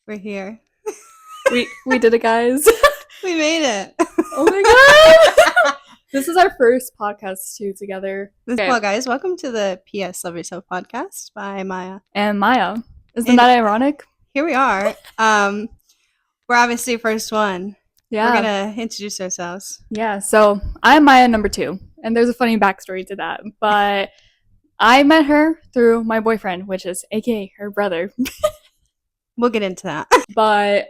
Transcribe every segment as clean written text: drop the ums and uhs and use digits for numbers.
We're here. We did it, guys. We made it. Oh my god. This is our first podcast too together. Okay. Well, guys, welcome to the PS Love Yourself podcast by Maya. And Maya. Isn't that ironic? Here we are. We're obviously first one. Yeah. We're gonna introduce ourselves. Yeah, so I'm Maya number 2. And there's a funny backstory to that. But I met her through my boyfriend, which is aka her brother. We'll get into that. But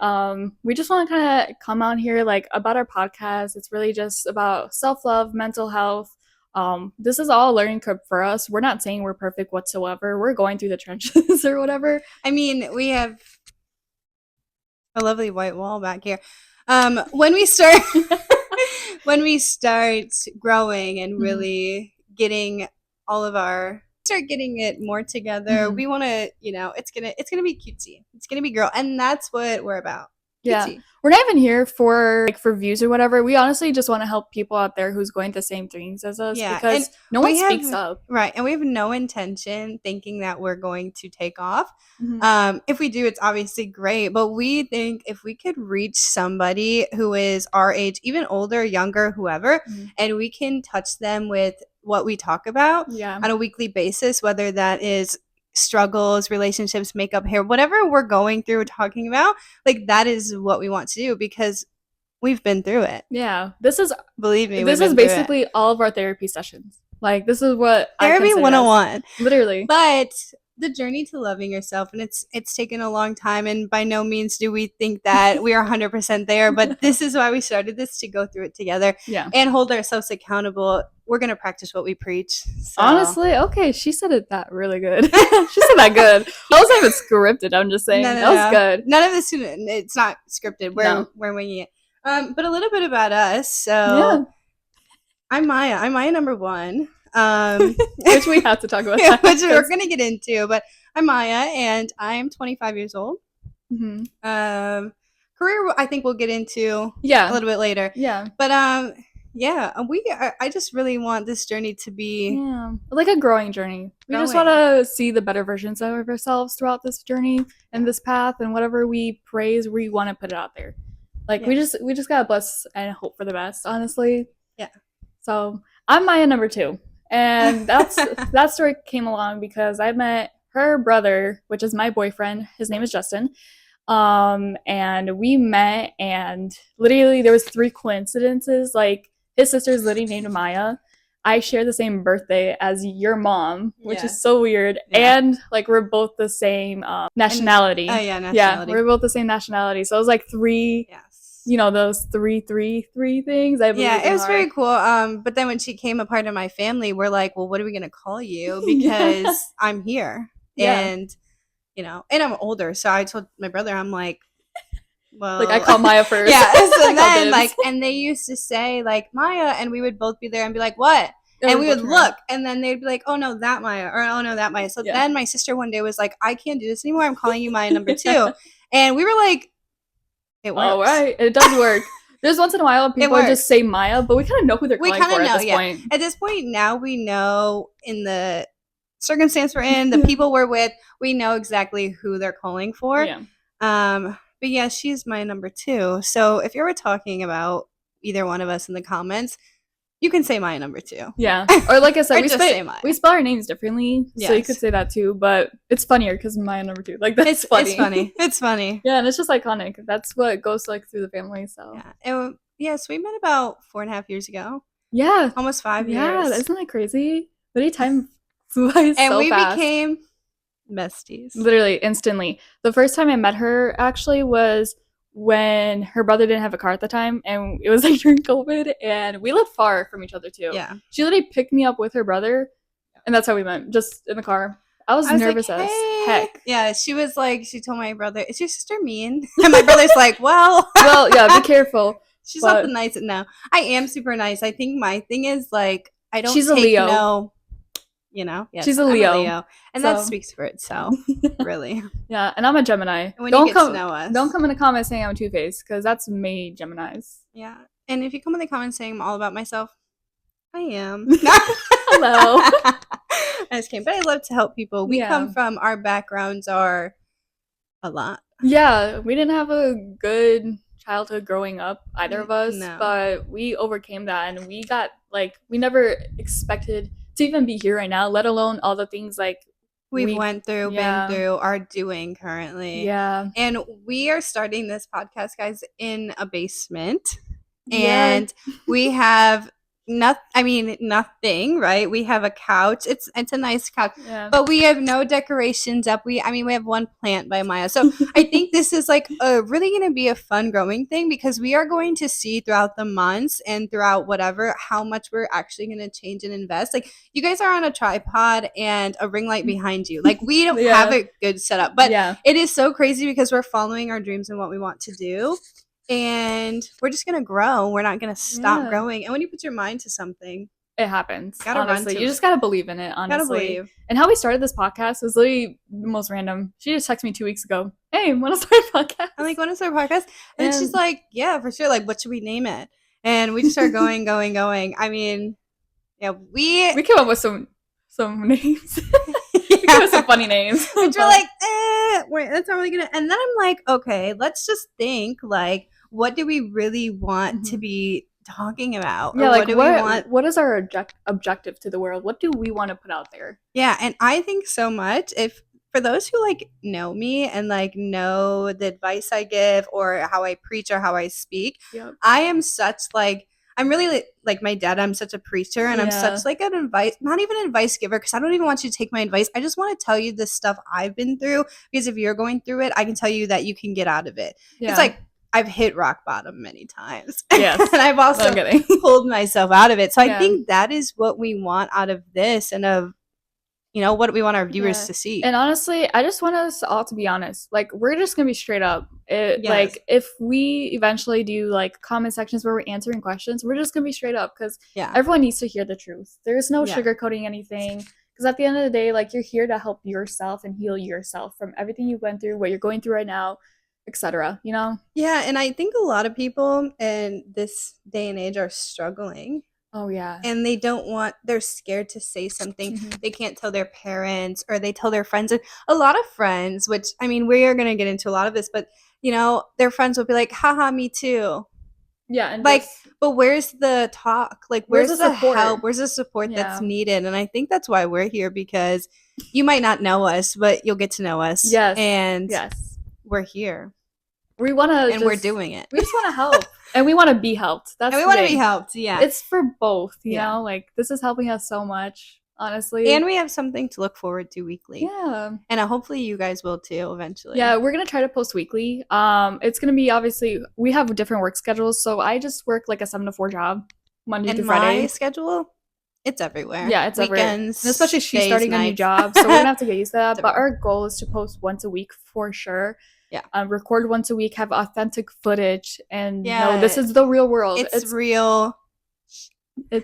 we just want to kind of come on here like about our podcast. It's really just about self-love, mental health. This is all a learning curve for us. We're not saying we're perfect whatsoever. We're going through the trenches or whatever. I mean, we have a lovely white wall back here. When we start growing and really getting start getting it more together, we want to, it's gonna be cutesy, it's gonna be girl, and that's what we're about. Yeah, cutesy. We're not even here for views or whatever. We honestly just want to help people out there who's going through the same things as us, because no one speaks up, right? And we have no intention thinking that we're going to take off. If we do, it's obviously great, but we think if we could reach somebody who is our age, even older, younger, whoever, and we can touch them with what we talk about on a weekly basis, whether that is struggles, relationships, makeup, hair, whatever we're going through or talking about, like that is what we want to do because we've been through it. Yeah, believe me, this is basically all of our therapy sessions. Like, this is what therapy 101, literally. But the journey to loving yourself, and it's taken a long time, and by no means do we think that we are 100% there, but this is why we started this, to go through it together, and hold ourselves accountable. We're gonna practice what we preach. So. Honestly, okay, she said it that really good. She said that good. I wasn't even scripted. I'm just saying that was good. None of this, it's not scripted. We're winging it. But a little bit about us. So, I'm Maya. I'm Maya number 1. Which we have to talk about. Which we're gonna get into. But I'm Maya, and I am 25 years old. Career, I think we'll get into a little bit later. Yeah. But I just really want this journey to be like a growing journey. We just want to see the better versions of ourselves throughout this journey and this path, and whatever we praise, we want to put it out there. Like, we just gotta bless and hope for the best, honestly. Yeah. So I'm Maya number 2. And that story came along because I met her brother, which is my boyfriend. His name is Justin. And we met, and literally there was 3 coincidences. Like, his sister's literally named Maya. I share the same birthday as your mom, which is so weird. Yeah. And like, we're both the same nationality. Nationality. Yeah, we're both the same nationality. So it was like 3. Yes. Those 3 things. It was very cool. But then when she came a part of my family, we're like, well, what are we gonna call you? Because I'm here, and and I'm older, so I told my brother, I'm like, well, like, I call Maya first. Yeah. So then, and they used to say like Maya, and we would both be there and be like, what? And we would look, and then they'd be like, oh no, that Maya, or oh no, that Maya. So then my sister one day was like, I can't do this anymore. I'm calling you Maya number 2, and we were like, it works. Oh, right. It does work. There's once in a while people just say Maya, but we kind of know who they're calling for at this point. At this point, now we know, in the circumstance we're in, the people we're with, we know exactly who they're calling for. Yeah. But yeah, she's my number 2. So if you were talking about either one of us in the comments, you can say Maya number 2. Yeah. Or like I said, we spell our names differently. Yes. So you could say that too, but it's funnier because Maya number 2. Like, that's funny. It's funny. It's funny. Yeah, and it's just iconic. That's what goes like through the family. So so we met about 4.5 years ago. Yeah. Almost 5 years. Yeah, isn't that crazy? Literally, time flew by so fast. And we became besties. Literally, instantly. The first time I met her actually was when her brother didn't have a car at the time, and it was like during COVID, and we lived far from each other too. Yeah. She literally picked me up with her brother, and that's how we met, just in the car. I was nervous like, as heck. Yeah, she was like, she told my brother, is your sister mean? And my brother's like, well, yeah, be careful. She's not the nice. No, I am super nice. I think my thing is, like, I don't She's take a Leo. No. She's a Leo. And that speaks for itself, really. Yeah, and I'm a Gemini. And when you get to know us, don't come in the comments saying I'm two-faced, because that's me, Geminis. Yeah, and if you come in the comments saying I'm all about myself, I am. Hello. I just came, but I love to help people. We come from, our backgrounds are a lot Yeah, we didn't have a good childhood growing up, either of us, No. but we overcame that and we got like we never expected to even be here right now, let alone all the things like We've went through, been yeah. through, are doing currently. Yeah. And we are starting this podcast, guys, in a basement. Yeah. And we have nothing, right? We have a couch. It's a nice couch. Yeah. But we have no decorations up. We have one plant by Maya. So I think this is like really going to be a fun growing thing because we are going to see throughout the months and throughout whatever how much we're actually going to change and invest. Like you guys are on a tripod and a ring light behind you. Like we don't have a good setup, but it is so crazy because we're following our dreams and what we want to do. And we're just gonna grow. We're not gonna stop growing. And when you put your mind to something, it happens. Gotta honestly, run to you it. just gotta believe in it. Honestly, gotta believe. And how we started this podcast was literally the most random. She just texted me 2 weeks ago. Hey, want to start a podcast? I'm like, want to start a podcast? And she's like, yeah, for sure. Like, what should we name it? And we just started going. I mean, yeah, we came up with some names. We came up with some funny names. Which we're like, wait, that's not really gonna. And then I'm like, okay, let's just think like, what do we really want to be talking about? Yeah, or like what do we want? What is our objective to the world? What do we want to put out there? Yeah, and I think so much if for those who like know me and like know the advice I give or how I preach or how I speak, I am such like I'm really like my dad. I'm such a preacher and I'm such like an advice, not even an advice giver because I don't even want you to take my advice. I just want to tell you the stuff I've been through because if you're going through it, I can tell you that you can get out of it. Yeah. It's like I've hit rock bottom many times. Yes. And I've also pulled myself out of it. So I think that is what we want out of this and of what we want our viewers to see. And honestly, I just want us all to be honest. Like, we're just going to be straight up. Like, if we eventually do, like, comment sections where we're answering questions, we're just going to be straight up because everyone needs to hear the truth. There's no sugarcoating anything. Because at the end of the day, like, you're here to help yourself and heal yourself from everything you went through, what you're going through right now, etc. Yeah, and I think a lot of people in this day and age are struggling. Oh, yeah. And they're scared to say something. They can't tell their parents or they tell their friends. And a lot of friends, which, I mean, we are going to get into a lot of this, but, their friends will be like, haha, me too. Yeah. And like, but where's the talk? Like, where's the help? Where's the support that's needed? And I think that's why we're here because you might not know us, but you'll get to know us. Yes. And we're here. We want to, and we're doing it. We just want to help, and we want to be helped. We want to be helped. Yeah, it's for both. You know, like this is helping us so much, honestly. And we have something to look forward to weekly. Yeah, and hopefully you guys will too eventually. Yeah, we're gonna try to post weekly. It's gonna be obviously we have different work schedules, so I just work like a 7 to 4 job, Monday through Friday. My schedule. It's everywhere. Yeah, it's weekends, everywhere. And especially she's starting a new job, so we're gonna have to get used to that. But our goal is to post once a week for sure. Yeah. Record once a week, have authentic footage, and no, this is the real world. It's real. She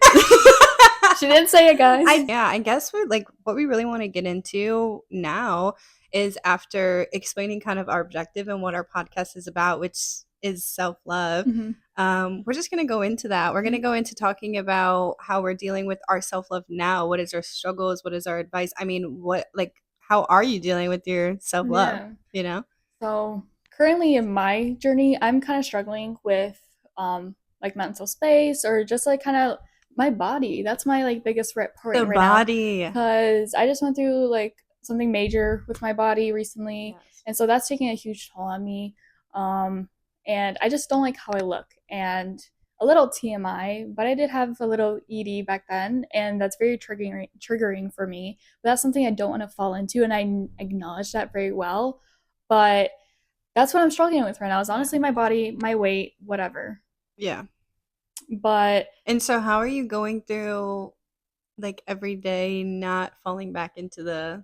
didn't say it, guys. I guess what we really want to get into now is after explaining kind of our objective and what our podcast is about, which is self-love. We're just going to go into that. We're going to go into talking about how we're dealing with our self-love now. What is our struggles? What is our advice? I mean, how are you dealing with your self-love? So currently in my journey, I'm kind of struggling with like mental space or just like kind of my body. That's my like biggest part right body. now. Because I just went through like something major with my body recently. Yes. And so that's taking a huge toll on me. And I just don't like how I look. And a little TMI, but I did have a little ED back then, and that's very triggering for me. But that's something I don't want to fall into, and I acknowledge that very well. But that's what I'm struggling with right now is honestly my body, my weight, whatever. Yeah. And so how are you going through like every day not falling back into the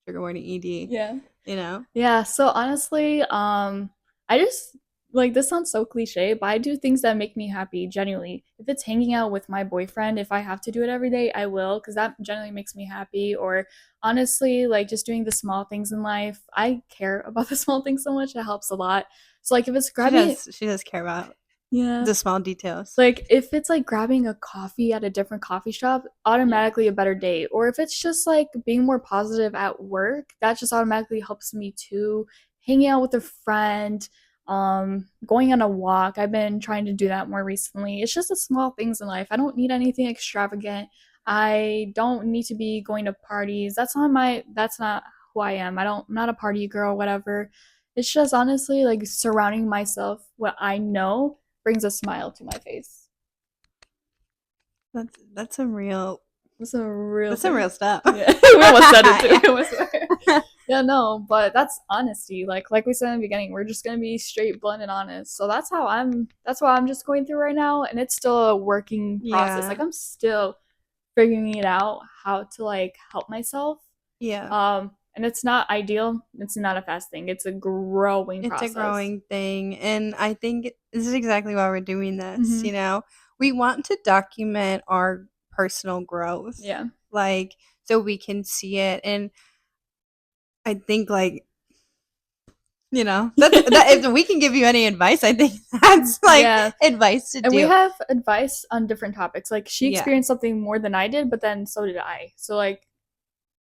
trigger warning ED? Yeah. Yeah. So honestly, I just like this sounds so cliche, but I do things that make me happy, genuinely. If it's hanging out with my boyfriend, if I have to do it every day, I will, because that generally makes me happy. Or honestly, like just doing the small things in life. I care about the small things so much, it helps a lot. So like if it's grabbing she does care about the small details. Like if it's like grabbing a coffee at a different coffee shop, automatically a better day. Or if it's just like being more positive at work, that just automatically helps me too. hanging out with a friend, going on a walk. I've been trying to do that more recently. It's just the small things in life. I don't need anything extravagant. I don't need to be going to parties. That's not who I am. I'm not a party girl, whatever. It's just honestly like surrounding myself what I know brings a smile to my face. That's some real That's some real stuff. Yeah. We almost said it too. I swear. Yeah, no, but that's honesty. Like we said in the beginning, we're just gonna be straight, blunt, and honest. So that's what I'm just going through right now, and it's still a working process. Like I'm still figuring it out how to like help myself. Yeah. And it's not ideal. It's not a fast thing. It's a growing process. It's a growing thing, and I think this is exactly why we're doing this. You know, we want to document our personal growth. Yeah. Like, so we can see it. And I think, like, you know, that if we can give you any advice, I think that's like advice to do. And we have advice on different topics. Like, she experienced something more than I did, but then so did I. So, like,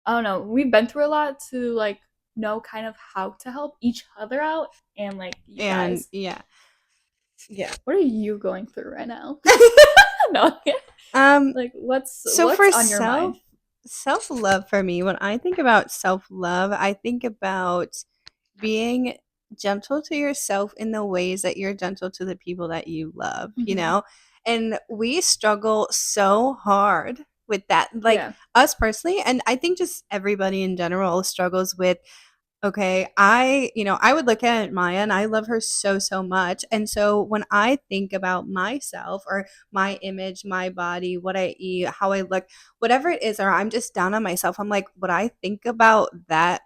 I don't know. We've been through a lot to, like, know kind of how to help each other out. And, like, you guys. Yeah. What are you going through right now? No. Like, what's on your mind? Self-love for me, when I think about self-love, I think about being gentle to yourself in the ways that you're gentle to the people that you love, you know? And we struggle so hard with that. Like, us personally, and I think just everybody in general struggles with, okay, I would look at Maya and I love her so, so much. And so when I think about myself or my image, my body, what I eat, how I look, whatever it is, or I'm just down on myself, I'm like, would I think about that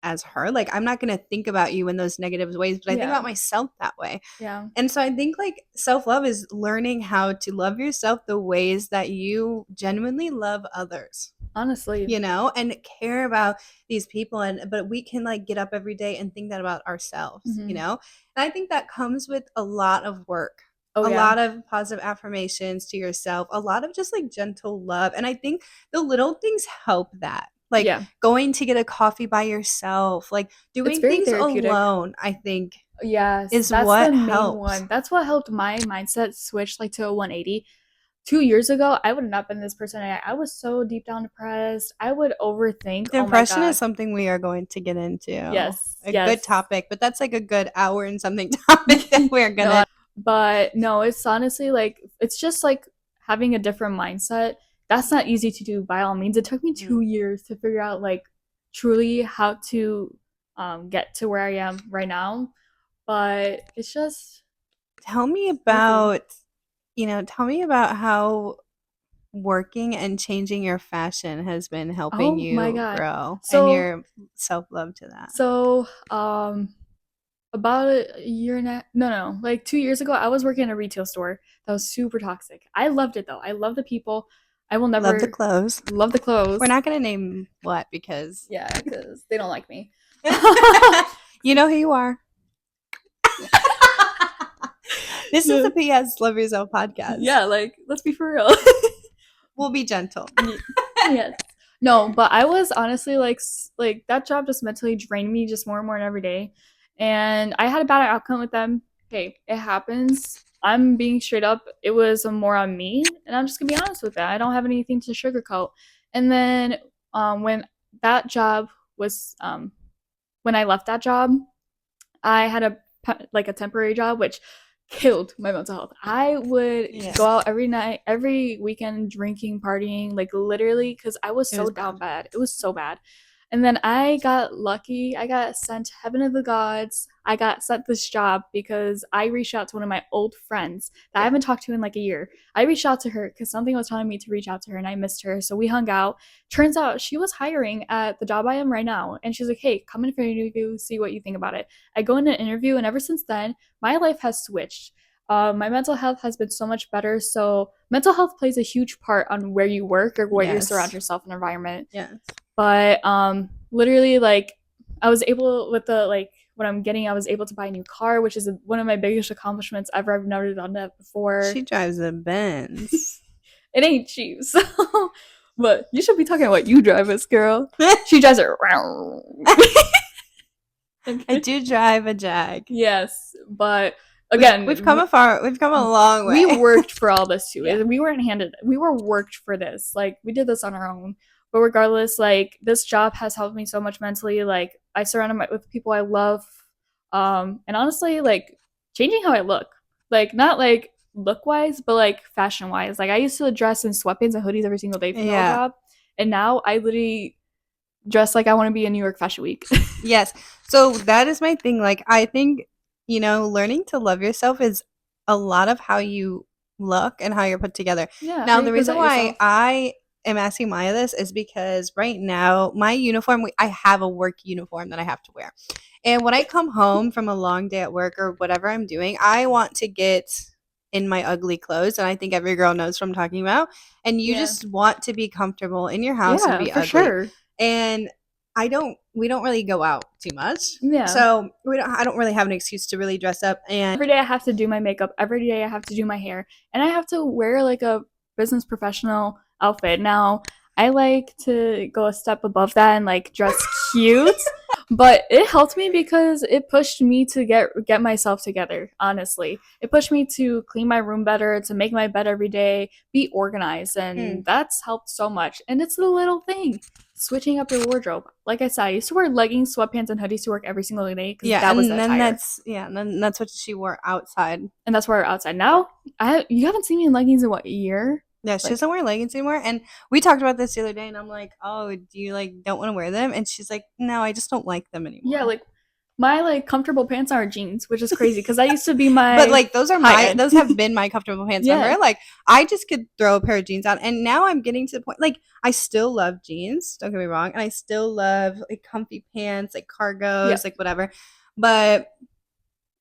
as her? Like, I'm not going to think about you in those negative ways, but I think about myself that way. Yeah. And so I think like self-love is learning how to love yourself the ways that you genuinely love others. Honestly, you know, and care about these people, but we can like get up every day and think that about ourselves, you know. And I think that comes with a lot of work, a lot of positive affirmations to yourself, a lot of just like gentle love. And I think the little things help that, like going to get a coffee by yourself, like doing things alone, I think is that's what the main helps. one. That's what helped my mindset switch like to a 180. 2 years ago, I would have not been this person. I was so deep down depressed. I would overthink. Depression is something we are going to get into. Yes. Good topic, but that's like a good hour and something topic that we're going to. But no, it's honestly like, it's just like having a different mindset. That's not easy to do by all means. It took me 2 years to figure out like truly how to get to where I am right now. But it's just. Tell me about how working and changing your fashion has been helping you grow and your self-love to that. So, about a year and like 2 years ago, I was working in a retail store that was super toxic. I loved it though. I love the people. I will never love the clothes. We're not going to name what because they don't like me. You know who you are. This is the PS Love Yourself podcast. Yeah, like, let's be for real. We'll be gentle. Yes. No, but I was honestly like that job just mentally drained me just more and more every day. And I had a bad outcome with them. Hey, it happens. I'm being straight up. It was more on me. And I'm just going to be honest with that. I don't have anything to sugarcoat. And then when that job was, when I left that job, I had a temporary job, which killed my mental health. I would go out every night, every weekend, drinking, partying, like literally, because I was so down bad. It was so bad. And then I got lucky. I got sent heaven of the gods. I got sent this job because I reached out to one of my old friends that I haven't talked to in like a year. I reached out to her because something was telling me to reach out to her and I missed her. So we hung out. Turns out she was hiring at the job I am right now. And she's like, hey, come in for an interview, see what you think about it. I go in an interview, and ever since then, my life has switched. My mental health has been so much better. So mental health plays a huge part on where you work or where you surround yourself in environment. Yes. But literally, like, I was able with the like what I'm getting, I was able to buy a new car, which is one of my biggest accomplishments ever. I've never done that before. She drives a Benz. It ain't cheap, so. But you should be talking about you drive this girl. She drives it around. I do drive a Jag. Yes, but again, we've come a long way. We worked for all this too. Yeah. We were worked for this. Like, we did this on our own. But regardless, like, this job has helped me so much mentally. Like, I surrounded myself with people I love. And honestly, like, changing how I look. Like, not like look wise, but like fashion wise. Like, I used to dress in sweatpants and hoodies every single day for the job. And now I literally dress like I want to be in New York Fashion Week. Yes. So that is my thing. Like, I think, learning to love yourself is a lot of how you look and how you're put together. Yeah. Now, the reason why I am asking Maya this is because right now, my uniform, I have a work uniform that I have to wear. And when I come home from a long day at work or whatever I'm doing, I want to get in my ugly clothes. And I think every girl knows what I'm talking about. And you just want to be comfortable in your house and be ugly. Sure. And we don't really go out too much. Yeah. So I don't really have an excuse to really dress up. And every day I have to do my makeup. Every day I have to do my hair. And I have to wear like a business professional outfit. Now, I like to go a step above that and like dress cute. But it helped me because it pushed me to get myself together, honestly. It pushed me to clean my room better, to make my bed every day, be organized, and that's helped so much. And it's the little thing, switching up your wardrobe. Like I said, I used to wear leggings, sweatpants, and hoodies to work every single day because that was that attire. And then that's what she wore outside. And that's where outside. Now, you haven't seen me in leggings in what, a year? Yeah, she doesn't wear leggings anymore. And we talked about this the other day, and I'm like, oh, do you don't want to wear them? And she's like, no, I just don't like them anymore. Yeah, like my comfortable pants are jeans, which is crazy because I used to be my but those have been my comfortable pants. Yeah. Remember? Like, I just could throw a pair of jeans on, and now I'm getting to the point, like, I still love jeans, don't get me wrong, and I still love like comfy pants, like cargos, like whatever. But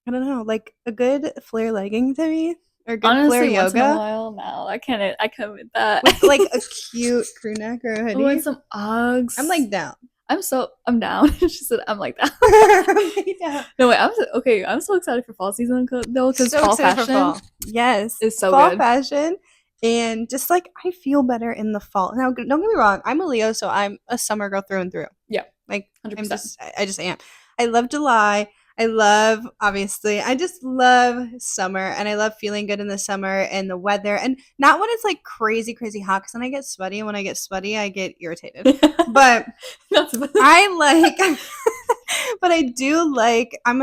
I don't know, like a good flare legging to me. Or good honestly, flare yoga. Once in a while now. I can't with that. With like a cute crew neck or a hoodie. And some Uggs. I'm like down. I'm down. She said I'm like down. No wait, I'm so excited for fall season though, because fall fashion for fall. Yes. Is so fall good. Fashion. And just like I feel better in the fall. Now don't get me wrong, I'm a Leo, so I'm a summer girl through and through. Yeah. Like 100%. I just am. I love July. I just love summer, and I love feeling good in the summer and the weather, and not when it's like crazy, crazy hot, because then I get sweaty, and when I get sweaty, I get irritated. But but I'm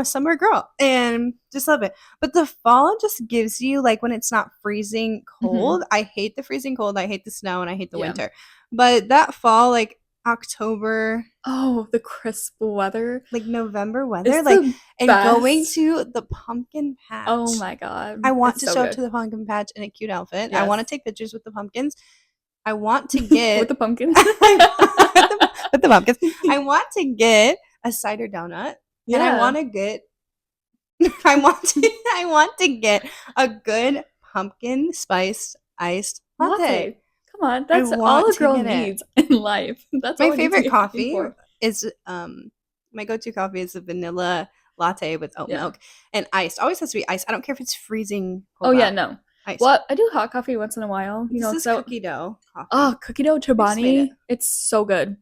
a summer girl and just love it. But the fall just gives you, like, when it's not freezing cold, I hate the freezing cold, I hate the snow, and I hate the winter. But that fall, like, October, the crisp weather, like November weather, like, and going to the pumpkin patch. Oh my god, I want to show up to the pumpkin patch in a cute outfit. Yes. I want to take pictures with the pumpkins. I want to get with the pumpkins. with the pumpkins. I want to get a cider donut, and I want to get. I want to get a good pumpkin spice iced latte. Come on, that's all a girl needs in life. That's my favorite coffee is my go-to coffee is a vanilla latte with oat milk and iced. Always has to be iced. I don't care if it's freezing. No. Iced. Well, I do hot coffee once in a while. Cookie dough coffee. Oh, cookie dough Chobani. It's so good.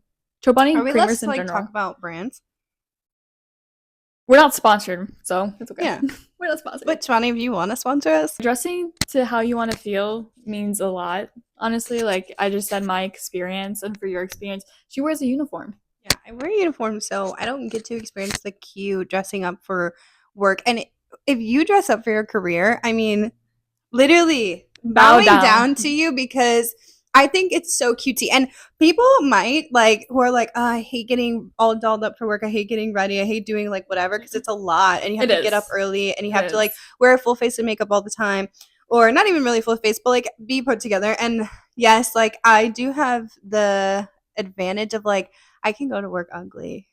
Chobani creamers in general. Talk about brands. We're not sponsored, so it's okay. Yeah. We're not sponsored. But Chobani, if you want to sponsor us. Dressing to how you want to feel means a lot. Honestly, like I just said, my experience, and for your experience, she wears a uniform. Yeah, I wear a uniform, so I don't get to experience the cute dressing up for work. And if you dress up for your career, I mean, literally bowing down to you, because I think it's so cutesy. And people might who are like, oh, I hate getting all dolled up for work. I hate getting ready. I hate doing whatever, because it's a lot, and you have to get up early, and you have to wear a full face of makeup all the time, or not even really full face, but be put together. And yes, I do have the advantage of I can go to work ugly.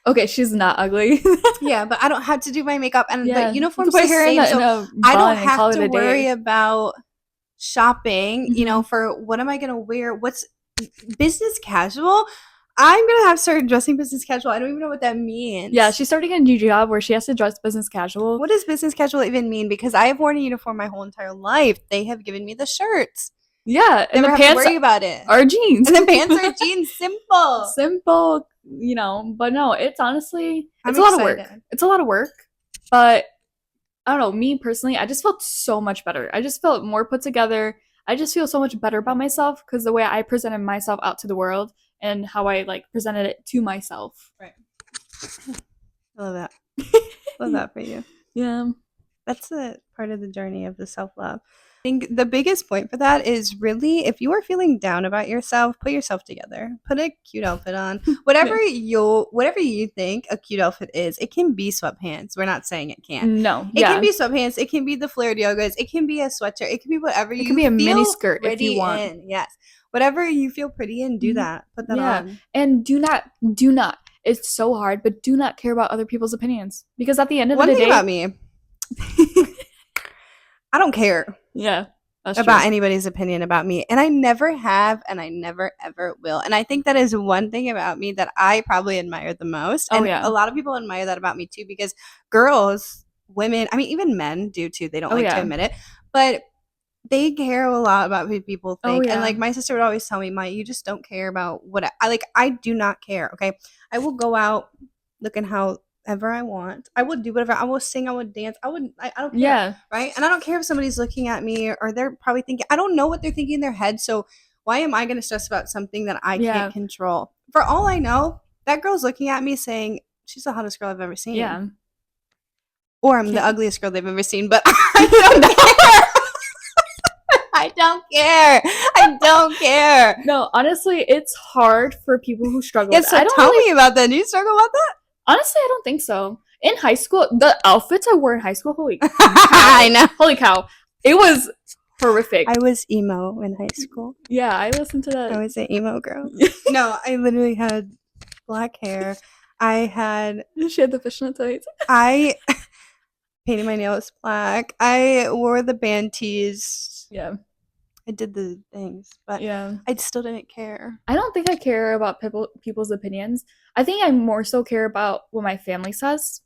Okay, she's not ugly. Yeah, but I don't have to do my makeup, and the uniform's the same, so I don't have to worry about shopping, for what am I going to wear? What's business casual? I'm going to have started dressing business casual. I don't even know what that means. Yeah, she's starting a new job where she has to dress business casual. What does business casual even mean? Because I have worn a uniform my whole entire life. They have given me the shirts. Yeah, and the pants have to worry about it. Are jeans. And the pants are jeans. Simple. you know, but no, it's honestly, I'm it's a lot of work. excited. It's a lot of work, but I don't know, me personally, I just felt so much better. I just felt more put together. I just feel so much better about myself because the way I presented myself out to the world and how I like presented it to myself. Right. I love that. Love that for you. Yeah. That's a part of the journey of the self-love. I think the biggest point for that is really, if you are feeling down about yourself, put yourself together. Put a cute outfit on. Whatever you think a cute outfit is, it can be sweatpants. We're not saying it can't. No. It can be sweatpants. It can be the flared yogas. It can be a sweatshirt. It can be whatever you feel. It can be a mini skirt if you want. In. Yes. Whatever you feel pretty in, do that. Put that on. And do not. It's so hard, but do not care about other people's opinions. Because at the end of the day. One thing about me, I don't care. Yeah. About anybody's opinion about me. And I never have, and I never ever will. And I think that is one thing about me that I probably admire the most. And a lot of people admire that about me too, because girls, women, I mean, even men do too. They don't like to admit it. But they care a lot about what people think. And like my sister would always tell me, Maya, you just don't care about what I like. I do not care. Okay. I will go out looking however I want. I will do whatever. I will sing. I would dance. I don't care. Yeah. Right. And I don't care if somebody's looking at me or they're probably thinking, I don't know what they're thinking in their head. So why am I going to stress about something that I can't control? For all I know, that girl's looking at me saying, she's the hottest girl I've ever seen. Yeah. Or I'm the ugliest girl they've ever seen, but I don't care. I don't care. I don't care. No, honestly, it's hard for people who struggle. Yeah, so tell me about that. Do you struggle about that? Honestly, I don't think so. In high school, the outfits I wore in high school, holy cow. I know. Holy cow. It was horrific. I was emo in high school. Yeah, I listened to that. I was an emo girl. No, I literally had black hair. She had the fishnet tights. I painted my nails black. I wore the band tees. Yeah. I did the things, but I still didn't care. I don't think I care about people's opinions. I think I more so care about what my family says,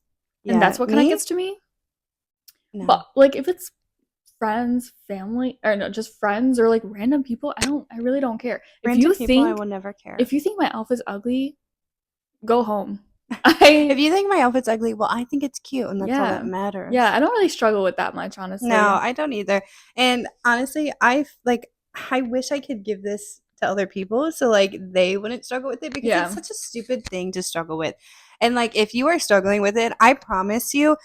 and that's what kind of gets to me. No. But like, if it's friends, family, or no, just friends or like random people, I really don't care. Random people, I will never care. If you think my outfit's ugly, go home. If you think my outfit's ugly, well, I think it's cute, and that's all that matters. Yeah, I don't really struggle with that much, honestly. No, I don't either. And honestly, I wish I could give this to other people so like they wouldn't struggle with it, because it's such a stupid thing to struggle with. And like, if you are struggling with it, I promise you,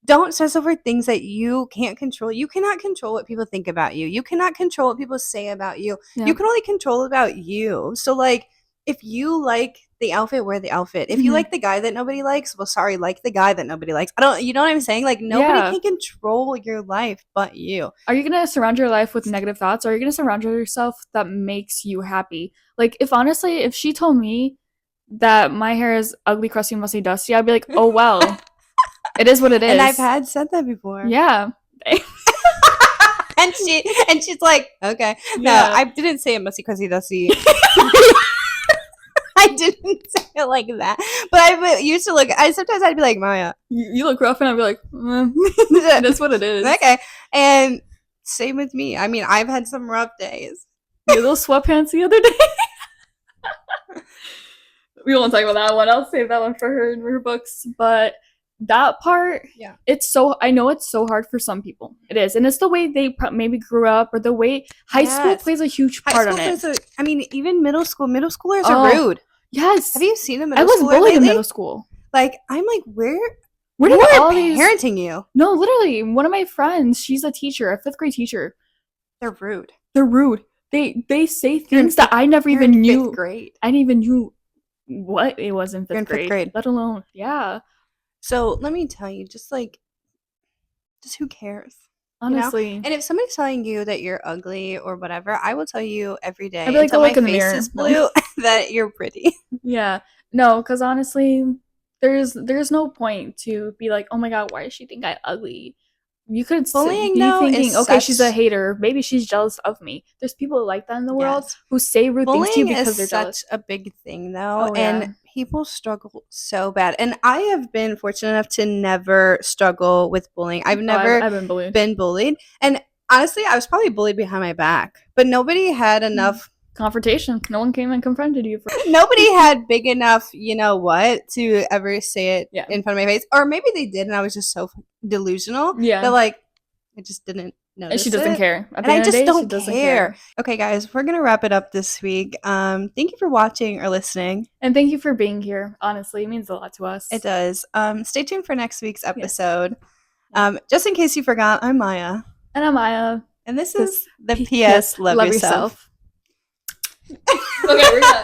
don't stress over things that you can't control. You cannot control what people think about you. You cannot control what people say about you. You can only control about you. So like, if you like the outfit, wear the outfit. If you like the guy that nobody likes, well, sorry, like the guy that nobody likes. You know what I'm saying? Like, nobody can control your life but you. Are you going to surround your life with negative thoughts, or are you going to surround yourself that makes you happy? Like, if she told me that my hair is ugly, crusty, musty, dusty, I'd be like, oh, well, it is what it is. And I've said that before. Yeah. and she's like, okay. No, I didn't say it musty, crusty, dusty. I didn't say it like that, but I used to look. Sometimes I'd be like, Maya, you look rough, and I'd be like, that's what it is. Okay, and same with me. I mean, I've had some rough days. Your little sweatpants the other day. We won't talk about that one. I'll save that one for her in her books. But that part, I know it's so hard for some people. It is, and it's the way they maybe grew up, or the way high school plays a huge part on it. I mean, even middle schoolers are rude. Yes. Have you seen a middle schooler? I was bullied in middle school. Like, I'm like, where did all these parenting you? No, literally, one of my friends, she's a teacher, a 5th grade teacher. They're rude. They say things that I never even knew. 5th grade. I didn't even knew what it was in 5th grade. Let alone, So let me tell you, just who cares? Honestly. You know? And if somebody's telling you that you're ugly or whatever, I will tell you every day, I'd be like, until go look my in the face mirror. is blue, that you're pretty. Yeah. No, because honestly, there's no point to be like, oh my god, why does she think I'm ugly? You could bullying be thinking, okay, she's a hater. Maybe she's jealous of me. There's people like that in the world who say rude things to you because they're jealous. Bullying is such a big thing, though, and people struggle so bad. And I have been fortunate enough to never struggle with bullying. I've never been bullied. And honestly, I was probably bullied behind my back, but nobody had enough confrontation. No one came and confronted you. Nobody had big enough, you know what, to ever say it in front of my face. Or maybe they did, and I was just so delusional. Yeah. That, like, I just didn't notice And she doesn't care. And I just don't care. Okay, guys, we're going to wrap it up this week. Thank you for watching or listening. And thank you for being here. Honestly, it means a lot to us. It does. Stay tuned for next week's episode. Yes. Just in case you forgot, I'm Maya. And I'm Maya. And this is the PS Love Yourself. Okay, we're done.